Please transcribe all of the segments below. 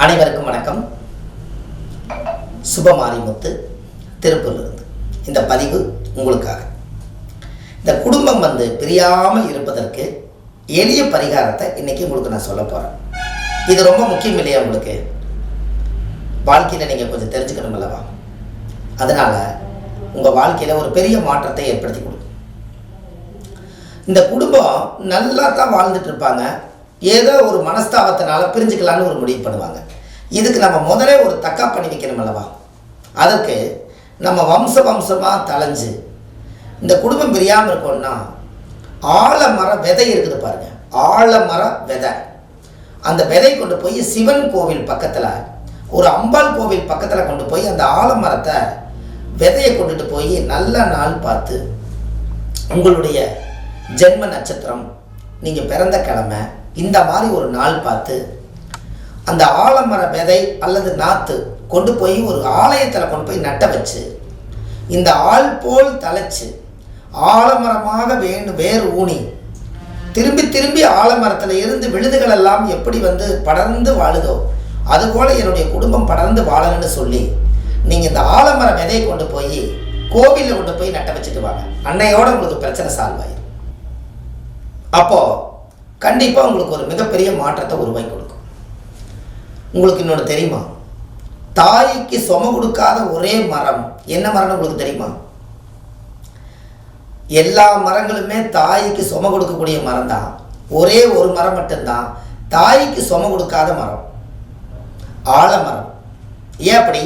அனைவருக்கும் வணக்கம். சுபமாரிமுத்து திருப்பூரிலிருந்து இந்த பதிவு உங்களுக்காக. இந்த குடும்பம் பிரியாமல் இருப்பதற்கு எளிய பரிகாரத்தை இன்னைக்கு உங்களுக்கு நான் சொல்ல போகிறேன். இது ரொம்ப முக்கியம் இல்லையா? உங்களுக்கு வாழ்க்கையில் நீங்கள் கொஞ்சம் தெரிஞ்சுக்கணும் அல்லவா? அதனால் உங்கள் வாழ்க்கையில் ஒரு பெரிய மாற்றத்தை ஏற்படுத்தி கொடுக்கும். இந்த குடும்பம் நல்லா தான் வாழ்ந்துட்டு இருப்பாங்க, ஏதோ ஒரு மனஸ்தாபத்தினால பிரிஞ்சுக்கலான்னு ஒரு முடிவு பண்ணுவாங்க. இதுக்கு நம்ம முதலே ஒரு தக்கா பண்ணி வைக்கணும் அல்லவா? அதற்கு நம்ம வம்சமாக தலைஞ்சு இந்த குடும்பம் பிரியாமல் இருக்கோம்னா ஆலமர விதை இருக்குது பாருங்க, ஆலமர விதை. அந்த விதை கொண்டு போய் சிவன் கோவில் பக்கத்தில், ஒரு அம்பாள் கோவில் பக்கத்தில் கொண்டு போய் அந்த ஆலமரத்தை விதையை கொண்டுட்டு போய் நல்ல நாள் பார்த்து, உங்களுடைய ஜென்ம நட்சத்திரம், நீங்கள் பிறந்த கிழமை, இந்த மாதிரி ஒரு நாள் பார்த்து அந்த ஆலமர விதை அல்லது நாற்று கொண்டு போய் ஒரு ஆலயத்தில் கொண்டு போய் நட்ட வச்சு, இந்த ஆள் போல் தலைச்சு ஆலமரமாக வேர் ஊனி திரும்பி திரும்பி ஆலமரத்தில் இருந்து விழுதுகள் எல்லாம் எப்படி படர்ந்து வாழுதோ அதுபோல் என்னுடைய குடும்பம் படர்ந்து வாழணும்னு சொல்லி நீங்கள் இந்த ஆலமர விதையை கொண்டு போய் கோவிலில் கொண்டு போய் நட்ட வச்சுட்டு வாங்க. அன்னையோட உங்களுக்கு பிரச்சனை சால்வ் ஆயிடும். அப்போது கண்டிப்பாக உங்களுக்கு ஒரு மிகப்பெரிய மாற்றத்தை உருவாக்கி கொடுக்கும். உங்களுக்கு இன்னொன்று தெரியுமா? தாய்க்கு சும கொடுக்காத ஒரே மரம் என்ன மரம்னு உங்களுக்கு தெரியுமா? எல்லா மரங்களுமே தாய்க்கு சும கொடுக்கக்கூடிய மரம் தான். ஒரே ஒரு மரம் மட்டும்தான் தாய்க்கு சும கொடுக்காத மரம், ஆலமரம். ஏன் அப்படி?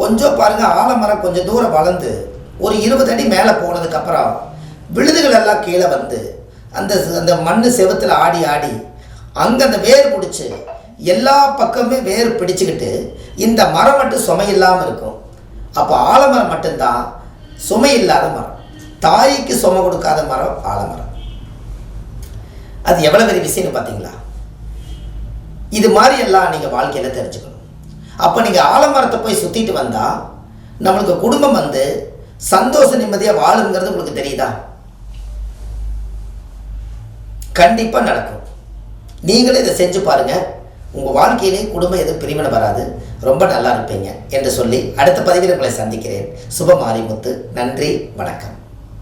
கொஞ்சம் பாருங்க, ஆலமரம் கொஞ்சம் தூரம் வளர்ந்து ஒரு 20 அடி மேலே போனதுக்கப்புறம் விழுதுகள் எல்லாம் கீழே அந்த அந்த மண் செவத்தில் ஆடி ஆடி அங்கே அந்த வேர் பிடிச்சி எல்லா பக்கமே வேர் பிடிச்சிக்கிட்டு இந்த மரம் மட்டும் சுமை இல்லாமல் இருக்கும். அப்போ ஆலமரம் மட்டும்தான் சுமை இல்லாத மரம். தாய்க்கு சுமை கொடுக்காத மரம் ஆலமரம். அது எவ்வளோ பெரிய விஷயம்னு பார்த்தீங்களா? இது மாதிரி எல்லாம் நீங்கள் வாழ்க்கையில் தெரிஞ்சுக்கணும். அப்போ நீங்கள் ஆலமரத்தை போய் சுற்றிட்டு வந்தால் நம்மளுக்கு குடும்பம் சந்தோஷ நிம்மதியாக வாழுங்கிறது உங்களுக்கு தெரியுதா? கண்டிப்பாக நடக்கும். நீங்களே இதை செஞ்சு பாருங்கள். உங்கள் வாழ்க்கையிலே குடும்பம் எதுவும் பிரிவினை வராது, ரொம்ப நல்லா இருப்பீங்க என்று சொல்லி அடுத்த பதிவில் உங்களை சந்திக்கிறேன். சுபமாரிமுத்து. நன்றி, வணக்கம்.